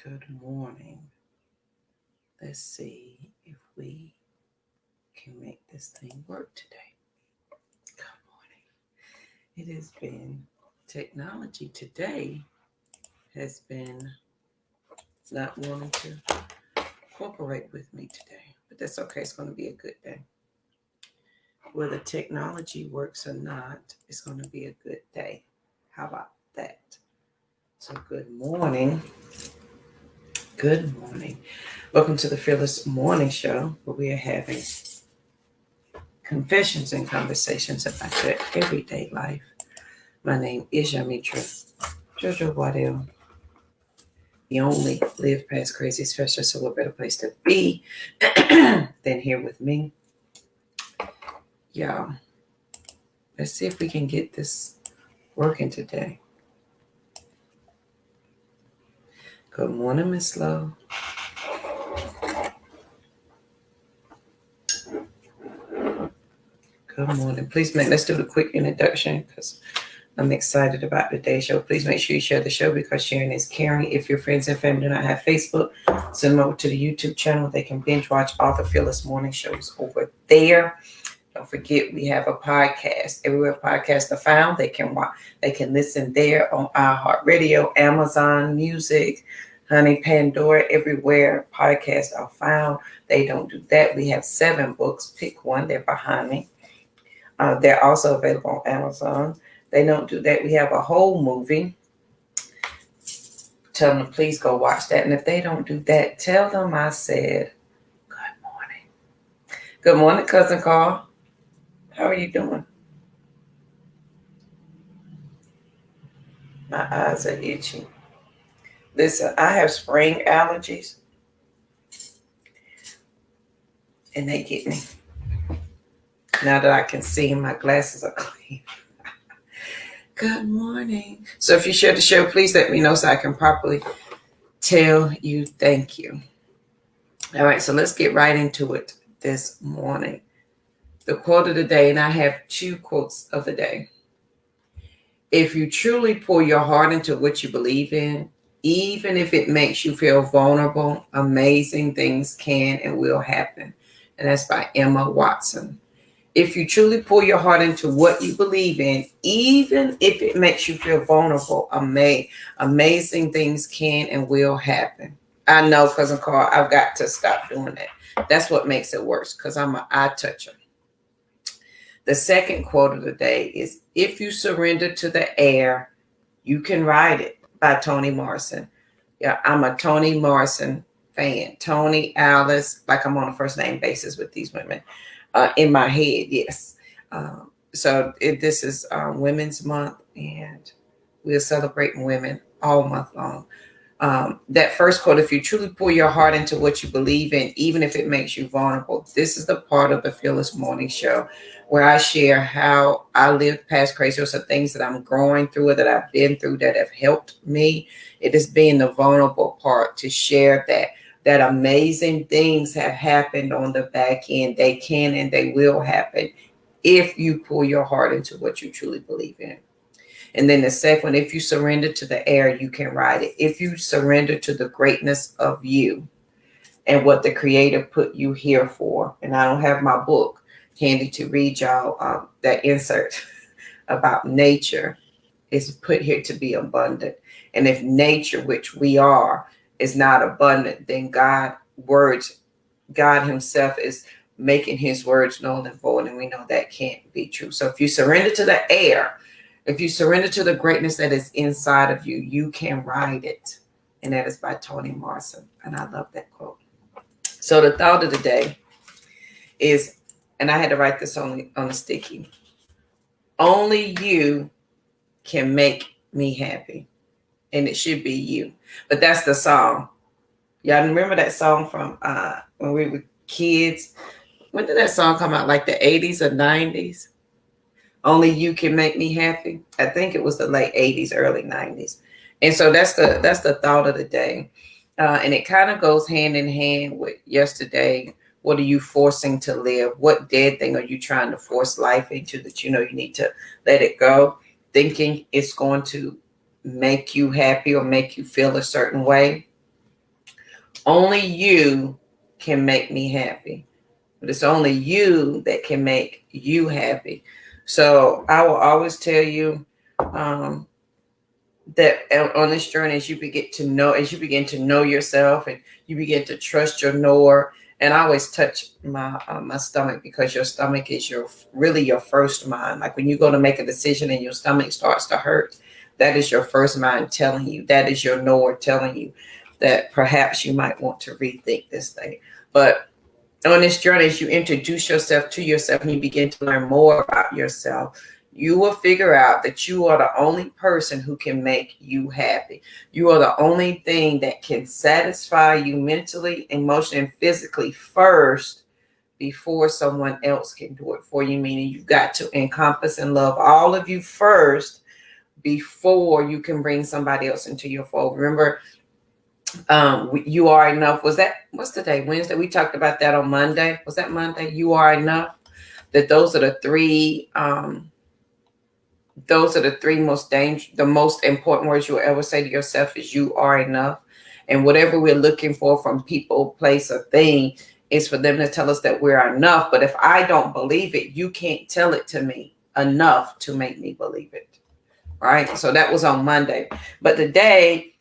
Good morning. Let's see if we can make this thing work today. Good morning. It has been technology today has been not wanting to cooperate with me today, but that's okay. It's going to be a good day. Whether technology works or not, it's going to be a good day. How about that? So, good morning. Good morning. Welcome to the Fearless Morning Show, where we are having confessions and conversations about your everyday life. My name is Yamitra Jojo Waddell, the only Live Past Crazy specialist. So, what better place to be than here with me? Y'all, let's see if we can get this working today. Good morning, Miss Lowe. Good morning. Let's do the quick introduction because I'm excited about today's show. Please make sure you share the show because sharing is caring. If your friends and family do not have Facebook, send them over to the YouTube channel. They can binge watch all the Fearless Morning shows over there. Don't forget, we have a podcast. Everywhere podcasts are found, they can listen there on iHeartRadio, Amazon Music, Honey, Pandora, everywhere podcasts are found. They don't do that. We have 7 books. Pick one. They're behind me. They're also available on Amazon. They don't do that. We have a whole movie. Tell them to please go watch that. And if they don't do that, tell them I said, good morning. Good morning, Cousin Carl. How are you doing? My eyes are itchy. Listen, I have spring allergies. And they get me. Now that I can see, my glasses are clean. Good morning. So if you share the show, please let me know so I can properly tell you thank you. All right, so let's get right into it this morning. The quote of the day, and I have 2 quotes of the day. If you truly pour your heart into what you believe in, even if it makes you feel vulnerable, amazing things can and will happen. And that's by Emma Watson. If you truly pour your heart into what you believe in, even if it makes you feel vulnerable, amazing things can and will happen. I know, Cousin Carl, I've got to stop doing that. That's what makes it worse because I'm an eye toucher. The second quote of the day is, if you surrender to the air, you can ride it, by Toni Morrison. Yeah, I'm a Toni Morrison fan. Toni, Alice, like I'm on a first name basis with these women. In my head, yes. This is Women's Month, and we're celebrating women all month long. That first quote, if you truly pour your heart into what you believe in, even if it makes you vulnerable, this is the part of the Fearless Morning Show where I share how I lived past crazy, or some things that I'm growing through or that I've been through that have helped me. It is being the vulnerable part to share that amazing things have happened on the back end. They can and they will happen if you pour your heart into what you truly believe in. And then the second one, if you surrender to the air, you can ride it. If you surrender to the greatness of you and what the Creator put you here for. And I don't have my book handy to read y'all. That insert about nature is put here to be abundant. And if nature, which we are, is not abundant, then God himself is making his words null and void, and we know that can't be true. So if you surrender to the air, if you surrender to the greatness that is inside of you, you can ride it. And that is by Toni Morrison. And I love that quote. So the thought of the day is, and I had to write this on a sticky, only you can make me happy. And it should be you. But that's the song. Y'all remember that song from when we were kids? When did that song come out? Like the 80s or 90s? Only you can make me happy. I think it was the late 80s, early 90s. And so that's the thought of the day. And it kind of goes hand in hand with yesterday. What are you forcing to live? What dead thing are you trying to force life into that you know you need to let it go? Thinking it's going to make you happy or make you feel a certain way. only you can make me happy, but it's only you that can make you happy. So I will always tell you, that on this journey, as you begin to know yourself, and you begin to trust your knower. And I always touch my stomach, because your stomach is really your first mind. Like when you go to make a decision and your stomach starts to hurt, that is your first mind telling you, that is your knower telling you that perhaps you might want to rethink this thing. But on this journey, as you introduce yourself to yourself and you begin to learn more about yourself, you will figure out that you are the only person who can make you happy. You are the only thing that can satisfy you mentally, emotionally, and physically first, before someone else can do it for you. Meaning you've got to encompass and love all of you first before you can bring somebody else into your fold. Remember, you are enough. What's the day? Wednesday? We talked about that on Monday. Was that Monday? You are enough. That those are the three the most important words you'll ever say to yourself is you are enough. And whatever we're looking for from people, place, or thing is for them to tell us that we're enough. But if I don't believe it, you can't tell it to me enough to make me believe it. Right? So that was on Monday. But today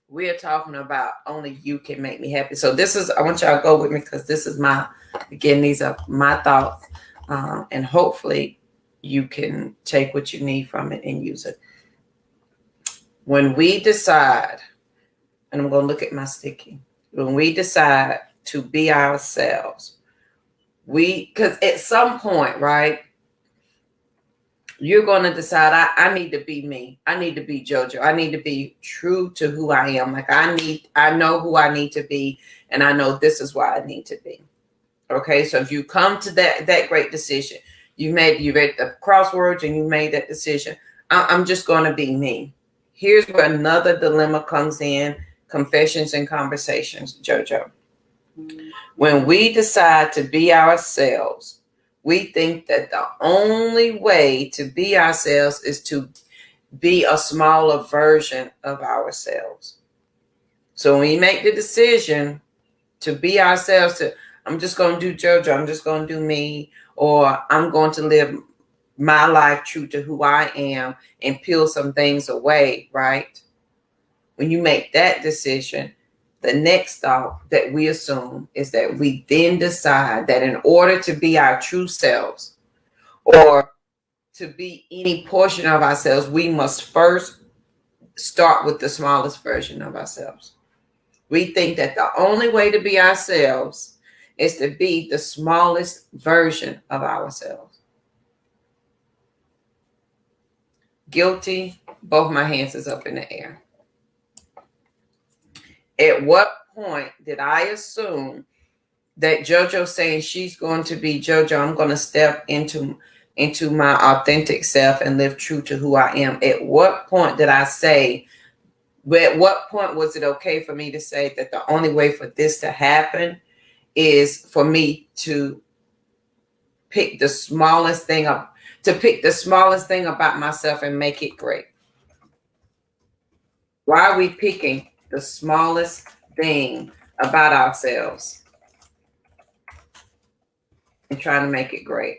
we are talking about only you can make me happy. So I want y'all to go with me, because this is these are my thoughts. And hopefully you can take what you need from it and use it. When we decide, and I'm going to look at my sticky, when we decide to be ourselves, because at some point, right, you're going to decide, I need to be me. I need to be JoJo. I need to be true to who I am. Like I know who I need to be, and I know this is why I need to be. Okay, so if you come to that great decision, you read the crosswords and you made that decision. I'm just going to be me. Here's where another dilemma comes in: confessions and conversations, JoJo. When we decide to be ourselves, we think that the only way to be ourselves is to be a smaller version of ourselves. So when we make the decision to be ourselves, I'm just going to do JoJo, I'm just going to do me, or I'm going to live my life true to who I am and peel some things away, right? When you make that decision, the next thought that we assume is that we then decide that in order to be our true selves, or to be any portion of ourselves, we must first start with the smallest version of ourselves. We think that the only way to be ourselves is to be the smallest version of ourselves. Guilty. Both my hands is up in the air. At what point did I assume that JoJo saying she's going to be JoJo, I'm going to step into my authentic self and live true to who I am? At what point did I say, at what point was it okay for me to say that the only way for this to happen is for me to pick the smallest thing up, about myself and make it great? Why are we picking the smallest thing about ourselves and trying to make it great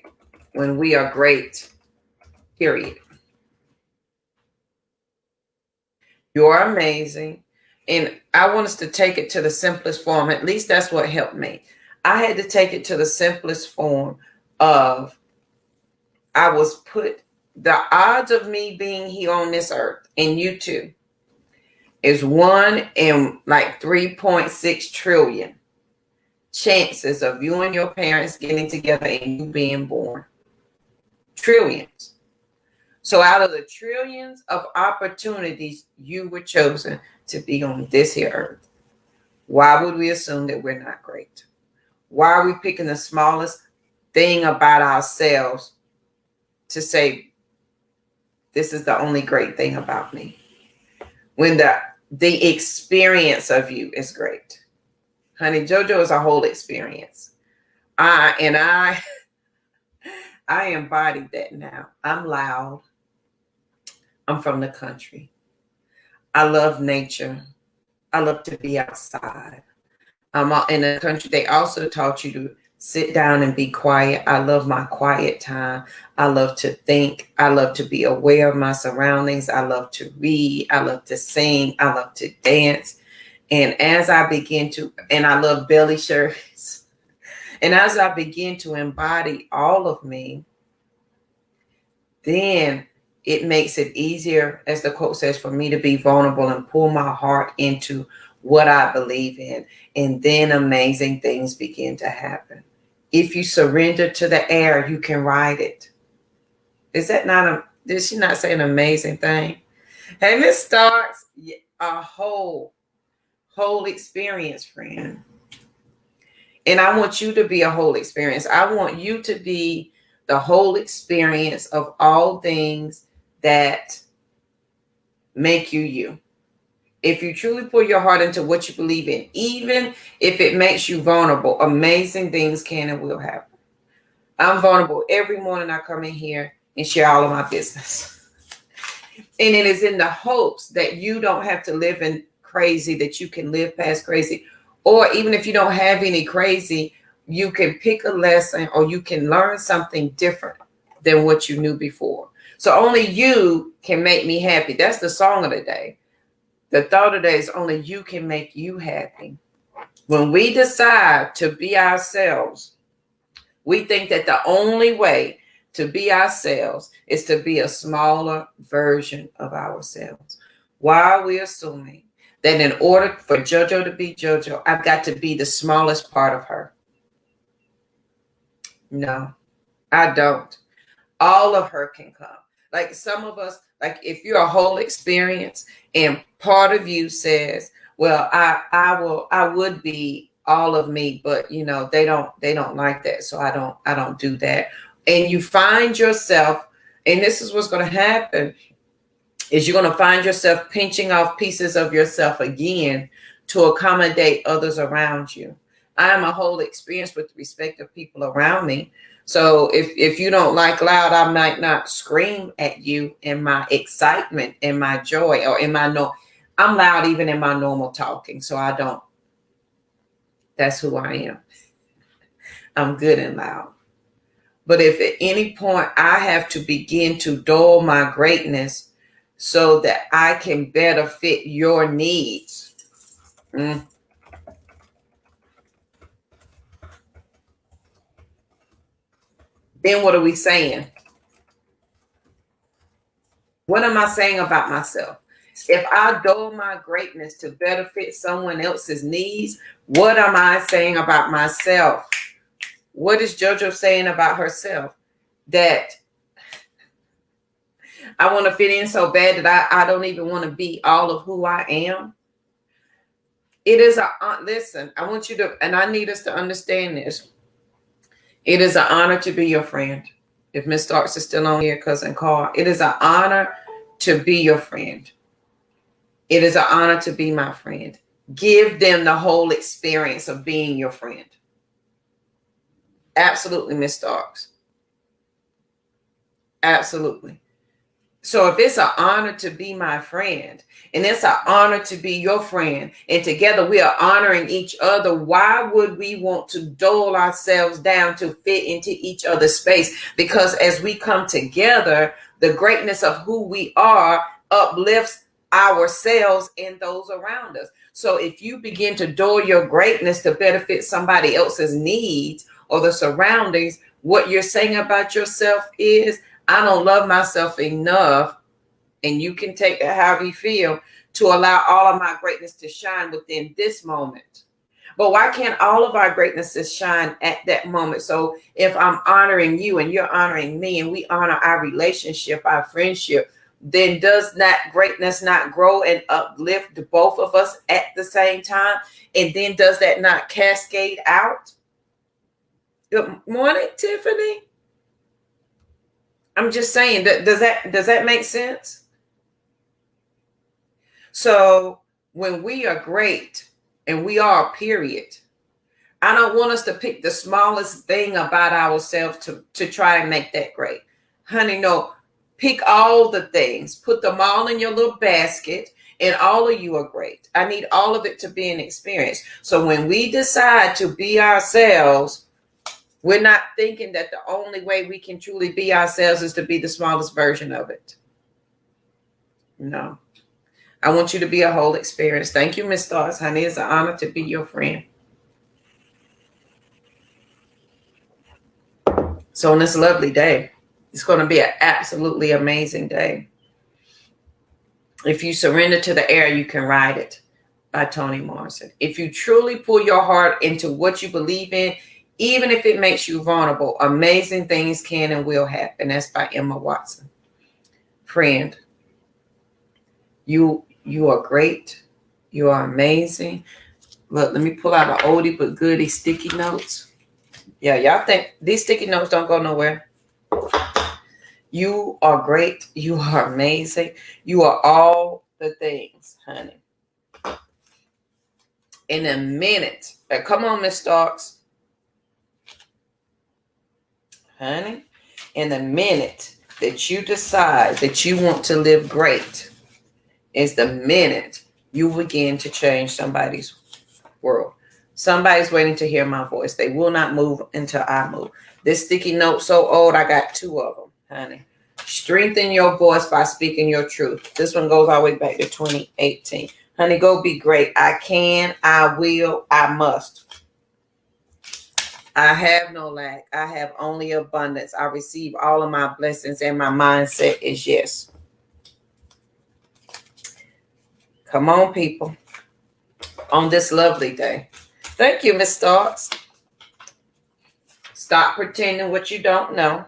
when we are great, period? You're amazing. And I want us to take it to the simplest form. At least that's what helped me. I had to take it to the simplest form of, the odds of me being here on this earth, and you too, is 1 in like 3.6 trillion chances of you and your parents getting together and you being born. Trillions. So out of the trillions of opportunities, you were chosen to be on this here earth. Why would we assume that we're not great? Why are we picking the smallest thing about ourselves to say, this is the only great thing about me, when the experience of you is great? Honey, JoJo is a whole experience. I embodied that now. I'm loud. I'm from the country. I love nature. I love to be outside. In the country, they also taught you to sit down and be quiet. I love my quiet time. I love to think. I love to be aware of my surroundings. I love to read. I love to sing. I love to dance. And as I begin to, and I love belly shirts. And as I begin to embody all of me, then it makes it easier, as the quote says, for me to be vulnerable and pull my heart into what I believe in. And then amazing things begin to happen. If you surrender to the air, you can ride it. Is that not did she not say an amazing thing? Hey, Miss Starks, a whole experience, friend. And I want you to be a whole experience. I want you to be the whole experience of all things that make you you. If you truly pour your heart into what you believe in, even if it makes you vulnerable, amazing things can and will happen. I'm vulnerable every morning. I come in here and share all of my business. And it is in the hopes that you don't have to live in crazy, that you can live past crazy. Or even if you don't have any crazy, you can pick a lesson or you can learn something different than what you knew before. So only you can make me happy. That's the song of the day. The thought of the day is only you can make you happy. When we decide to be ourselves, we think that the only way to be ourselves is to be a smaller version of ourselves. Why are we assuming that in order for JoJo to be JoJo, I've got to be the smallest part of her? No, I don't. All of her can come. Like some of us, like if you're a whole experience and part of you says, well, I would be all of me, but you know, they don't like that. So I don't do that. And you find yourself, and this is what's going to happen, is you're going to find yourself pinching off pieces of yourself again to accommodate others around you. I am a whole experience with respect of people around me. So if you don't like loud, I might not scream at you in my excitement, in my joy, or in my I'm loud even in my normal talking. So I don't. That's who I am. I'm good and loud. But if at any point I have to begin to dull my greatness so that I can better fit your needs, then what are we saying? What am I saying about myself? If I dull my greatness to better fit someone else's needs, what am I saying about myself? What is JoJo saying about herself? That I want to fit in so bad that I don't even want to be all of who I am. It is listen, I want you to, and I need us to understand this. It is an honor to be your friend. If Miss Starks is still on here, Cousin Carl, it is an honor to be your friend. It is an honor to be my friend. Give them the whole experience of being your friend. Absolutely, Miss Starks. Absolutely. So if it's an honor to be my friend, and it's an honor to be your friend, and together we are honoring each other, why would we want to dull ourselves down to fit into each other's space? Because as we come together, the greatness of who we are uplifts ourselves and those around us. So if you begin to dull your greatness to better fit somebody else's needs or the surroundings, what you're saying about yourself is, I don't love myself enough, and you can take that however you feel, to allow all of my greatness to shine within this moment. But why can't all of our greatnesses shine at that moment? So if I'm honoring you and you're honoring me and we honor our relationship, our friendship, then does that greatness not grow and uplift both of us at the same time? And then does that not cascade out? Good morning, Tiffany. I'm just saying, does that make sense? So when we are great, and we are, period, I don't want us to pick the smallest thing about ourselves to try and make that great. Honey, no, pick all the things, put them all in your little basket, And all of you are great. I need all of it to be an experience. So when we decide to be ourselves, we're not thinking that the only way we can truly be ourselves is to be the smallest version of it. No. I want you to be a whole experience. Thank you, Miss Stars. Honey, it's an honor to be your friend. So on this lovely day, it's going to be an absolutely amazing day. If you surrender to the air, you can ride it, by Toni Morrison. If you truly pull your heart into what you believe in, even if it makes you vulnerable, amazing things can and will happen. That's by Emma Watson. Friend, you are great. You are amazing. Look, let me pull out an oldie but goodie sticky notes. Yeah, y'all think these sticky notes don't go nowhere. You are great. You are amazing. You are all the things, honey. In a minute. Come on, Miss Starks. Honey, in the minute that you decide that you want to live great is the minute you begin to change somebody's world. Somebody's waiting to hear my voice. They will not move until I move. This sticky note so old, I got 2 of them, honey. Strengthen your voice by speaking your truth. This one goes all the way back to 2018. Honey, go be great. I can, I will, I must. I have no lack. I have only abundance. I receive all of my blessings and my mindset is yes. Come on, people. On this lovely day. Thank you, Miss Starks. Stop pretending what you don't know.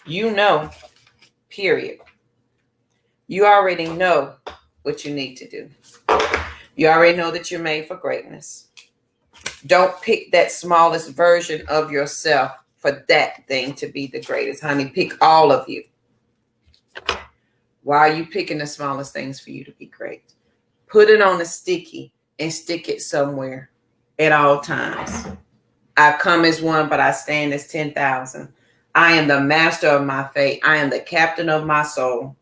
You know, period. You already know what you need to do. You already know that you're made for greatness. Don't pick that smallest version of yourself for that thing to be the greatest, honey. Pick all of you. Why are you picking the smallest things for you to be great? Put it on a sticky and stick it somewhere at all times. I come as one, but I stand as 10,000. I am the master of my fate. I am the captain of my soul.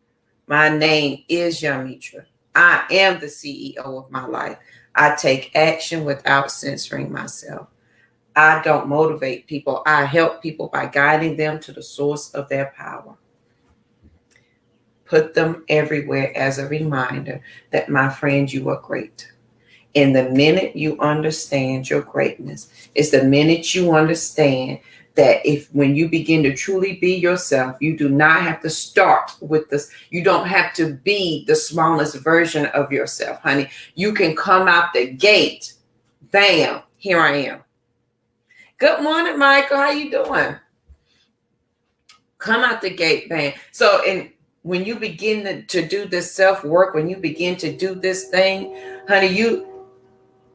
My name is Yamitra. I am the CEO of my life. I take action without censoring myself. I don't motivate people. I help people by guiding them to the source of their power. Put them everywhere as a reminder that, my friend, you are great. And the minute you understand your greatness is the minute you understand that when you begin to truly be yourself, you do not have to start with this. You don't have to be the smallest version of yourself, honey. You can come out the gate. Bam, here I am. Good morning, Michael. How you doing? Come out the gate, bam. So, when you begin to do this self-work, when you begin to do this thing, honey,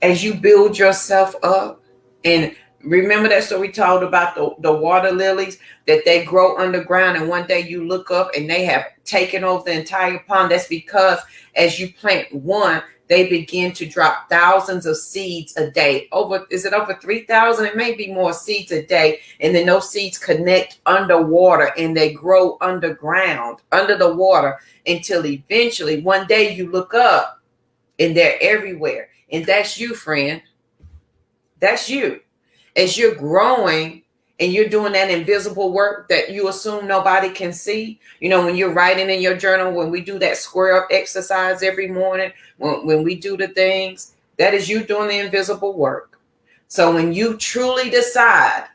as you build yourself up, and remember that story we told about the water lilies, that they grow underground, and one day you look up and they have taken over the entire pond. That's because as you plant one, they begin to drop thousands of seeds a day. Is it over 3,000? It may be more seeds a day. And then those seeds connect underwater and they grow underground, under the water, until eventually one day you look up and they're everywhere. And that's you, friend. That's you. As you're growing and you're doing that invisible work that you assume nobody can see. You know, when you're writing in your journal, when we do that square up exercise every morning, when we do the things, that is you doing the invisible work. So when you truly decide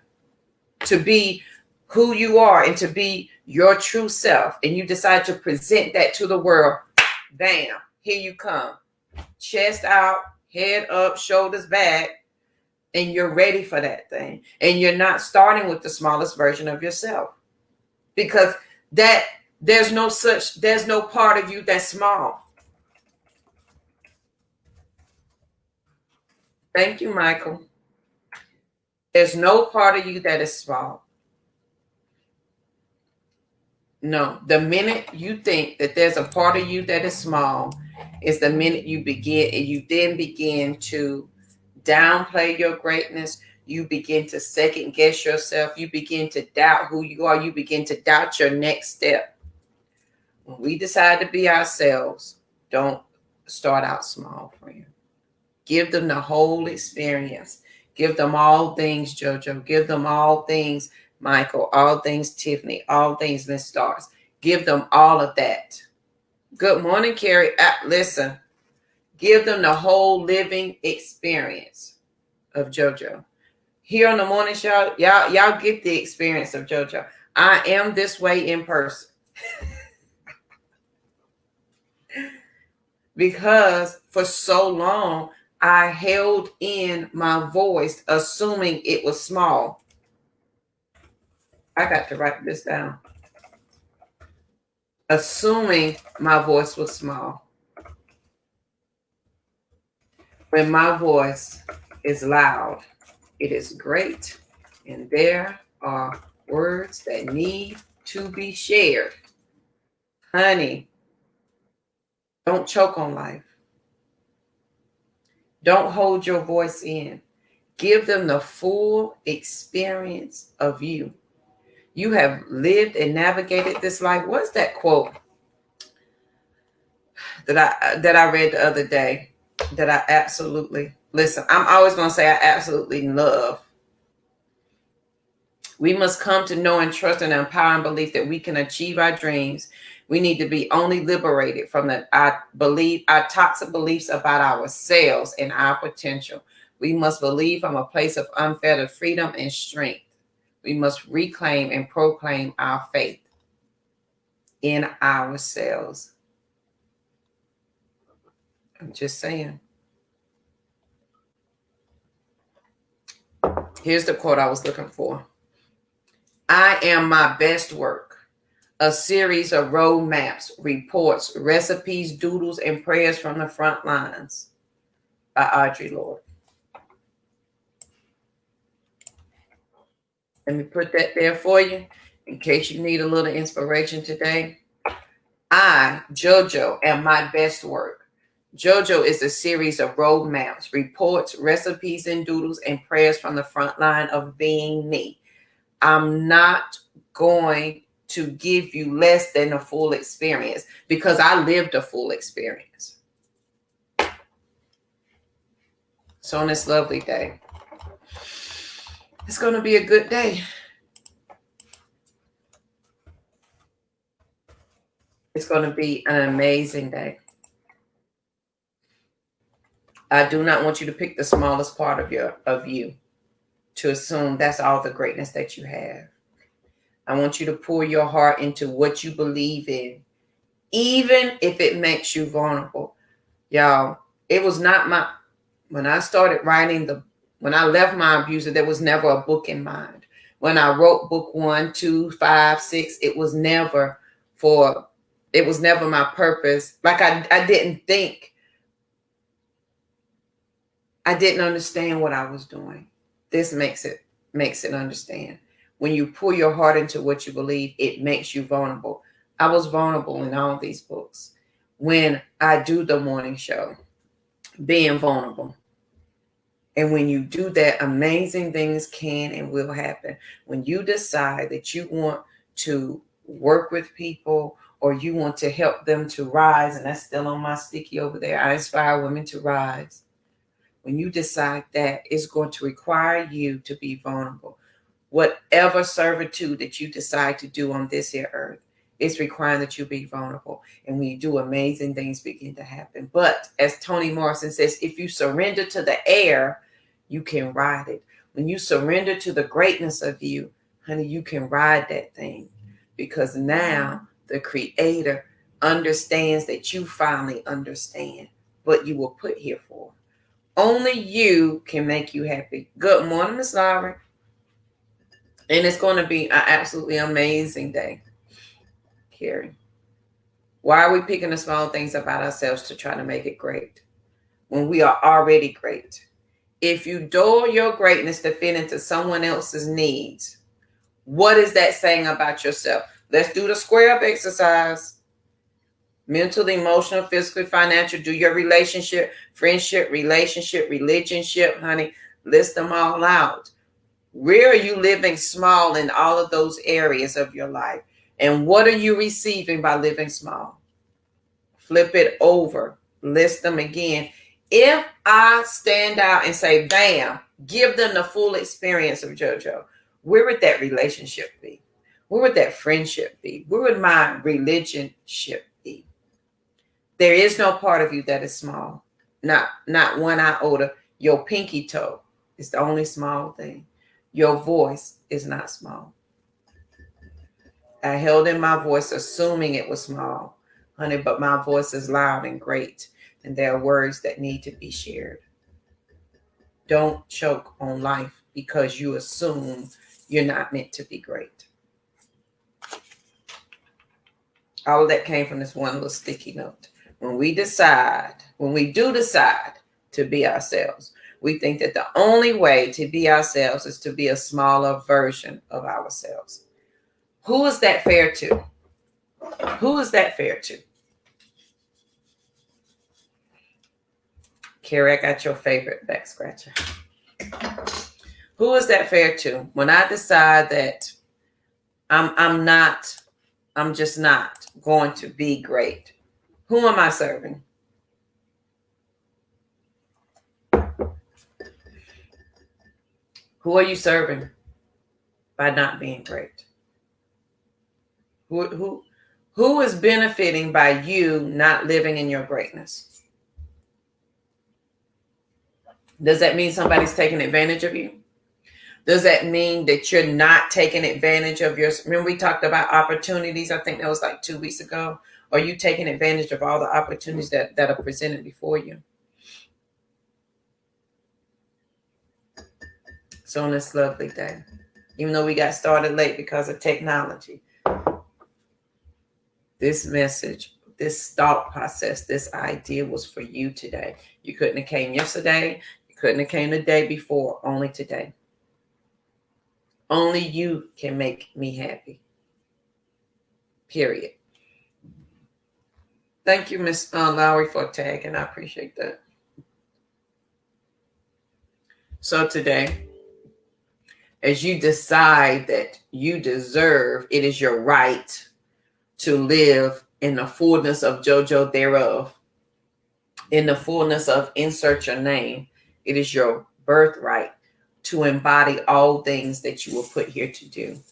to be who you are and to be your true self, and you decide to present that to the world, bam, here you come. Chest out, head up, shoulders back, and you're ready for that thing. And you're not starting with the smallest version of yourself, because there's no part of you that's small. Thank you, Michael. There's no part of you that is small. No, the minute you think that there's a part of you that is small is the minute you then begin to downplay your greatness. You begin to second guess yourself. You begin to doubt who you are. You begin to doubt your next step. When we decide to be ourselves, don't start out small, friend. Give them the whole experience. Give them all things, JoJo. Give them all things, Michael. All things, Tiffany. All things, Miss Stars. Give them all of that. Good morning, Carrie. Listen, give them the whole living experience of JoJo. Here on the morning show, y'all get the experience of JoJo. I am this way in person. Because for so long, I held in my voice, assuming it was small. I got to write this down. Assuming my voice was small. When my voice is loud, it is great. And there are words that need to be shared. Honey, don't choke on life. Don't hold your voice in. Give them the full experience of you. You have lived and navigated this life. What's that quote that I read the other day that I absolutely, listen, I'm always going to say I absolutely love. We must come to know and trust and empowering belief that we can achieve our dreams. We need to be only liberated from our toxic beliefs about ourselves and our potential. We must believe from a place of unfettered freedom and strength. We must reclaim and proclaim our faith in ourselves. I'm just saying. Here's the quote I was looking for. I am my best work. A series of roadmaps, reports, recipes, doodles, and prayers from the front lines by Audre Lorde. Let me put that there for you in case you need a little inspiration today. I, JoJo, am my best work. JoJo is a series of roadmaps, reports, recipes, and doodles, and prayers from the front line of being me. I'm not going to give you less than a full experience because I lived a full experience. So on this lovely day, it's going to be a good day. It's going to be an amazing day. I do not want you to pick the smallest part of you to assume that's all the greatness that you have. I want you to pour your heart into what you believe in, even if it makes you vulnerable. Y'all, it was not when I started writing when I left my abuser, there was never a book in mind. When I wrote book 1, 2, 5, 6, it was never my purpose. Like I didn't think. I didn't understand what I was doing. This makes it understand. When you pour your heart into what you believe, it makes you vulnerable. I was vulnerable in all these books. When I do the morning show, being vulnerable. And when you do that, amazing things can and will happen. When you decide that you want to work with people or you want to help them to rise, and that's still on my sticky over there, I inspire women to rise. When you decide that, it's going to require you to be vulnerable. Whatever servitude that you decide to do on this here earth, it's requiring that you be vulnerable. And when you do, amazing things begin to happen. But as Toni Morrison says, if you surrender to the air, you can ride it. When you surrender to the greatness of you, honey, you can ride that thing. Because now the Creator understands that you finally understand what you were put here for. Only you can make you happy. Good morning, Miss Laurie. And it's going to be an absolutely amazing day. Carrie, why are we picking the small things about ourselves to try to make it great when we are already great? If you door your greatness to fit into someone else's needs, what is that saying about yourself? Let's do the square up exercise. Mental, emotional, physical, financial. Do your relationship, friendship, religionship, honey. List them all out. Where are you living small in all of those areas of your life? And what are you receiving by living small? Flip it over. list them again. If I stand out and say, bam, give them the full experience of JoJo, where would that relationship be? Where would that friendship be? Where would my religionship be? There is no part of you that is small. Not one iota. Your pinky toe is the only small thing. Your voice is not small. I held in my voice assuming it was small, honey, but my voice is loud and great, and there are words that need to be shared. Don't choke on life because you assume you're not meant to be great. All of that came from this one little sticky note. When we do decide to be ourselves, we think that the only way to be ourselves is to be a smaller version of ourselves. Who is that fair to? Who is that fair to? Carrie, I got your favorite back scratcher. Who is that fair to? When I decide that I'm just not going to be great, who am I serving? Who are you serving by not being great? Who is benefiting by you not living in your greatness? Does that mean somebody's taking advantage of you? Does that mean that you're not taking advantage of your... Remember we talked about opportunities? I think that was like 2 weeks ago. Are you taking advantage of all the opportunities that are presented before you? So on this lovely day, even though we got started late because of technology, this message, this thought process, this idea was for you today. You couldn't have came yesterday. You couldn't have came the day before. Only today. Only you can make me happy. Period. Thank you, Miss Lowry, for tagging. I appreciate that. So today, as you decide that you deserve, it is your right to live in the fullness of JoJo thereof, in the fullness of insert your name. It is your birthright to embody all things that you were put here to do.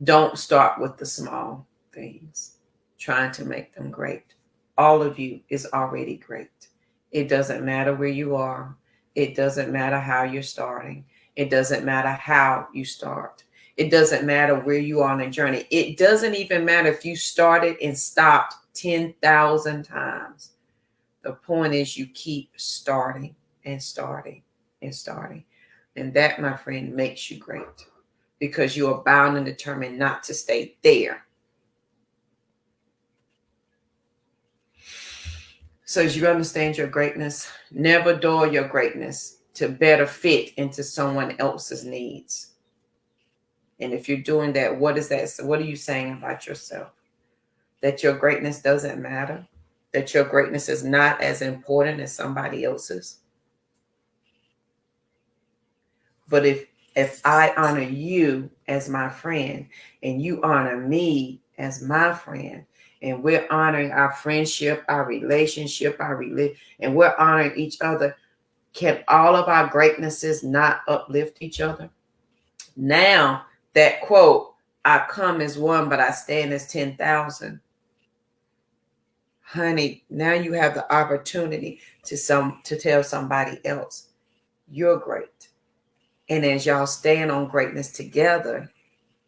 Don't start with the small things, trying to make them great. All of you is already great. It doesn't matter where you are. It doesn't matter how you're starting. It doesn't matter how you start. It doesn't matter where you are on a journey. It doesn't even matter if you started and stopped 10,000 times. The point is you keep starting and starting and starting. And that, my friend, makes you great because you are bound and determined not to stay there. So as you understand your greatness, never door your greatness to better fit into someone else's needs. And if you're doing that, what is that? So what are you saying about yourself? That your greatness doesn't matter? That your greatness is not as important as somebody else's? But if I honor you as my friend and you honor me as my friend, and we're honoring our friendship, our relationship, and we're honoring each other, can all of our greatnesses not uplift each other? Now, that quote, I come as one, but I stand as 10,000. Honey, now you have the opportunity to tell somebody else, you're great. And as y'all stand on greatness together,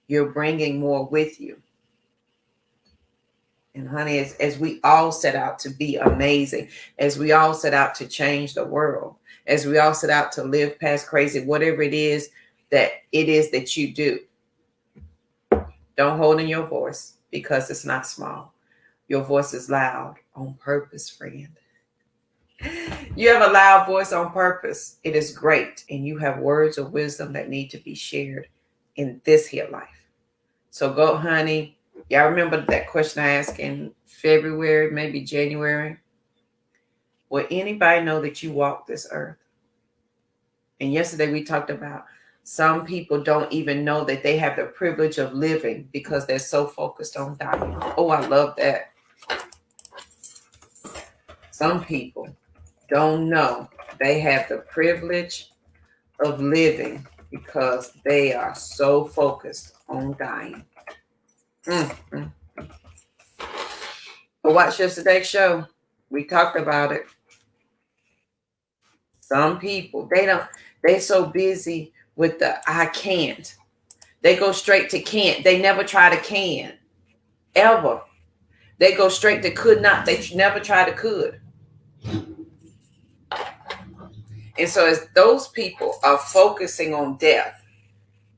you're bringing more with you. And honey, as we all set out to be amazing, as we all set out to change the world, as we all set out to live past crazy, whatever it is that you do, don't hold in your voice because it's not small. Your voice is loud on purpose, friend. You have a loud voice on purpose. It is great. And you have words of wisdom that need to be shared in this here life. So go, honey. Y'all remember that question I asked in February, maybe January? Will anybody know that you walk this earth? And yesterday we talked about some people don't even know that they have the privilege of living because they're so focused on dying. Oh, I love that. Some people don't know they have the privilege of living because they are so focused on dying. Mm-hmm. But watch yesterday's show. We talked about it. Some people, they're so busy with the I can't. They go straight to can't. They never try to can. Ever. They go straight to could not. They never try to could. And so as those people are focusing on death,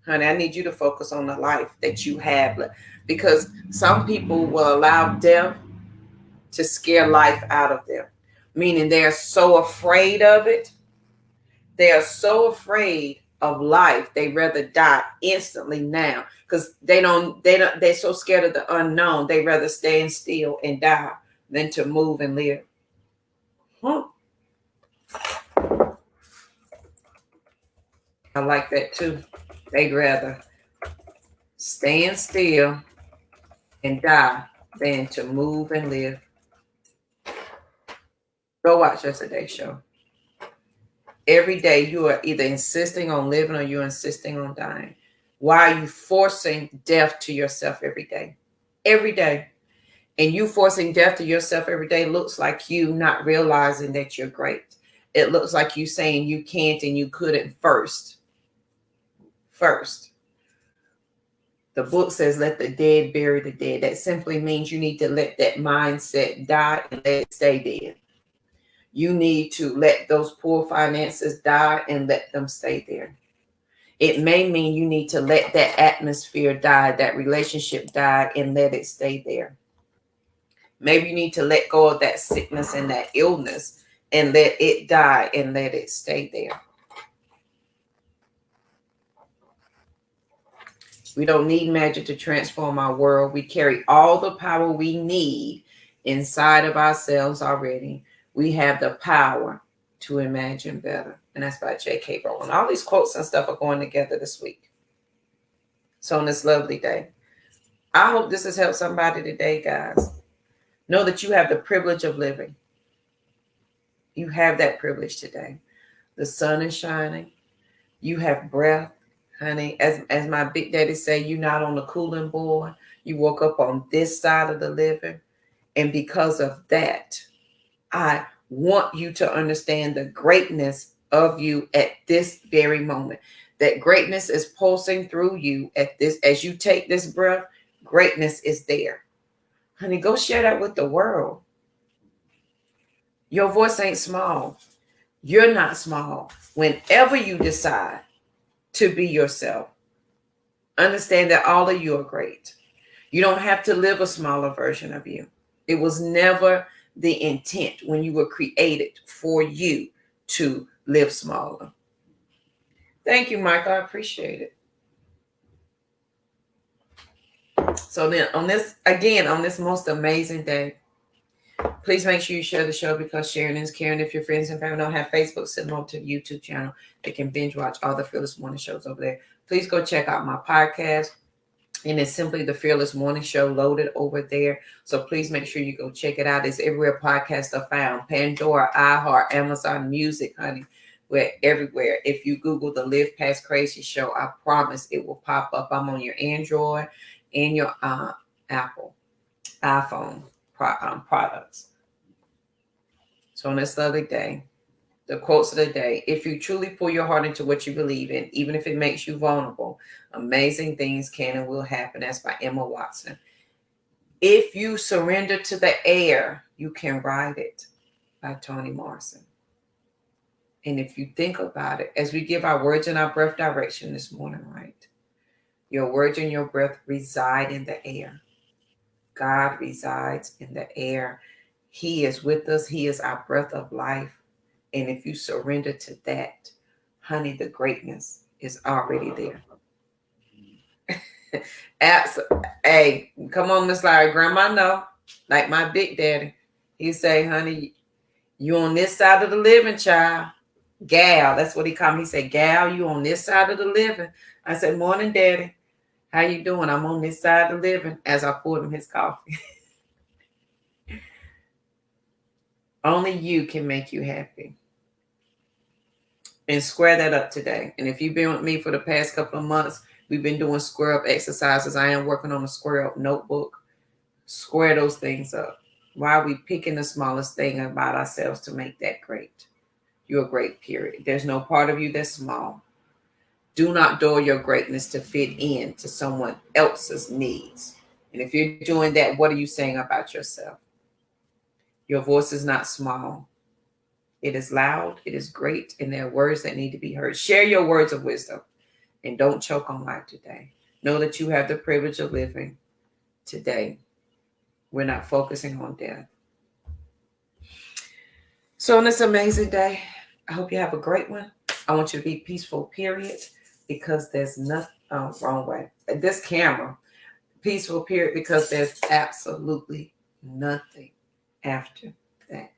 honey, I need you to focus on the life that you have. Because some people will allow death to scare life out of them. Meaning they're so afraid of it. They are so afraid of life. They rather die instantly now. Because they're so scared of the unknown. They rather stand still and die than to move and live. I like that too. They'd rather stand still and die than to move and live. Go watch yesterday's show. Every day you are either insisting on living or you're insisting on dying. Why are you forcing death to yourself every day? Every day. And you forcing death to yourself every day looks like you not realizing that you're great. It looks like you saying you can't and you couldn't first. The book says, let the dead bury the dead. That simply means you need to let that mindset die and let it stay dead. You need to let those poor finances die and let them stay there. It may mean you need to let that atmosphere die, that relationship die, and let it stay there. Maybe you need to let go of that sickness and that illness and let it die and let it stay there. We don't need magic to transform our world. We carry all the power we need inside of ourselves already. We have the power to imagine better. And that's by J.K. Rowling. All these quotes and stuff are going together this week. So on this lovely day, I hope this has helped somebody today, guys. Know that you have the privilege of living. You have that privilege today. The sun is shining. You have breath, honey. As my big daddy say, you're not on the cooling board. You woke up on this side of the living. And because of that, I want you to understand the greatness of you at this very moment. That greatness is pulsing through you at this, as you take this breath, greatness is there. Honey, go share that with the world. Your voice ain't small. You're not small. Whenever you decide to be yourself, understand that all of you are great. You don't have to live a smaller version of you. It was never the intent when you were created for you to live smaller. Thank you, Michael. I appreciate it. So then on this most amazing day, please make sure you share the show because sharing is caring. If your friends and family don't have Facebook, send them over to the YouTube channel. They can binge watch all the Fearless Morning shows over there. Please go check out my podcast. And it's simply the Fearless Morning Show loaded over there. So please make sure you go check it out. It's everywhere podcasts are found. Pandora, iHeart, Amazon Music, honey. We're everywhere. If you Google the Live Past Crazy Show, I promise it will pop up. I'm on your Android and your Apple iPhone products. So on this lovely day, the quotes of the day: if you truly pour your heart into what you believe in, even if it makes you vulnerable, amazing things can and will happen. That's by Emma Watson. If you surrender to the air, you can ride it, by Toni Morrison. And if you think about it, as we give our words and our breath direction this morning, right? Your words and your breath reside in the air. God resides in the air. He is with us. He is our breath of life. And if you surrender to that, honey, the greatness is already there. Hey, come on, Miss Larry. Grandma know, like my big daddy. He say, honey, you on this side of the living, child. Gal, that's what he called me. He said, Gal, you on this side of the living. I said, morning, daddy. How you doing? I'm on this side of the living, as I poured him his coffee. Only you can make you happy. And square that up today. And if you've been with me for the past couple of months, we've been doing square up exercises. I am working on a square up notebook. Square those things up. Why are we picking the smallest thing about ourselves to make that great? You're great, period. There's no part of you that's small. Do not door your greatness to fit in to someone else's needs. And if you're doing that, what are you saying about yourself? Your voice is not small. It is loud, it is great, and there are words that need to be heard. Share your words of wisdom and don't choke on life today. Know that you have the privilege of living today. We're not focusing on death. So on this amazing day, I hope you have a great one. I want you to be peaceful, period, because there's nothing wrong way. This camera, peaceful, period, because there's absolutely nothing after that.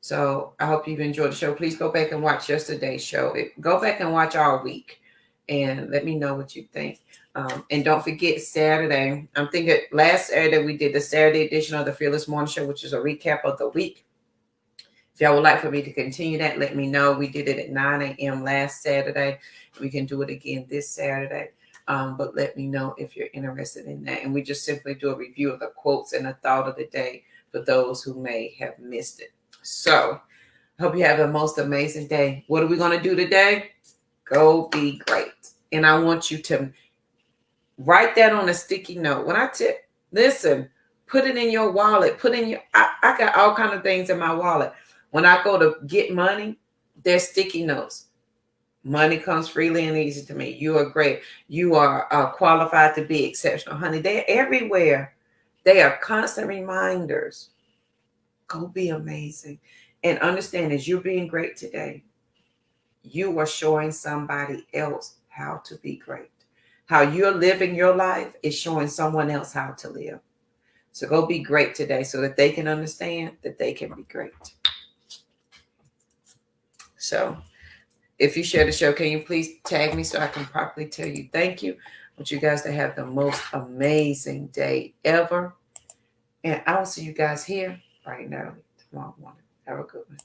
So I hope you've enjoyed the show. Please go back and watch yesterday's show. Go back and watch our week and let me know what you think. And don't forget Saturday. I'm thinking last Saturday we did the Saturday edition of the Fearless Morning Show, which is a recap of the week. If y'all would like for me to continue that, let me know. We did it at 9 a.m. last Saturday. We can do it again this Saturday. But let me know if you're interested in that. And we just simply do a review of the quotes and the thought of the day for those who may have missed it. So I hope you have the most amazing day. What are we going to do today? Go be great. And I want you to write that on a sticky note. When I listen, put it in your wallet. I got all kinds of things in my wallet. When I go to get money, there's sticky notes. Money comes freely and easy to me. You are great. You are qualified to be exceptional. Honey, they're everywhere. They are constant reminders. Go be amazing. And understand as you're being great today, you are showing somebody else how to be great. How you're living your life is showing someone else how to live. So go be great today so that they can understand that they can be great. So if you share the show, can you please tag me so I can properly tell you thank you? I want you guys to have the most amazing day ever. And I will see you guys here right now tomorrow morning. Have a good one.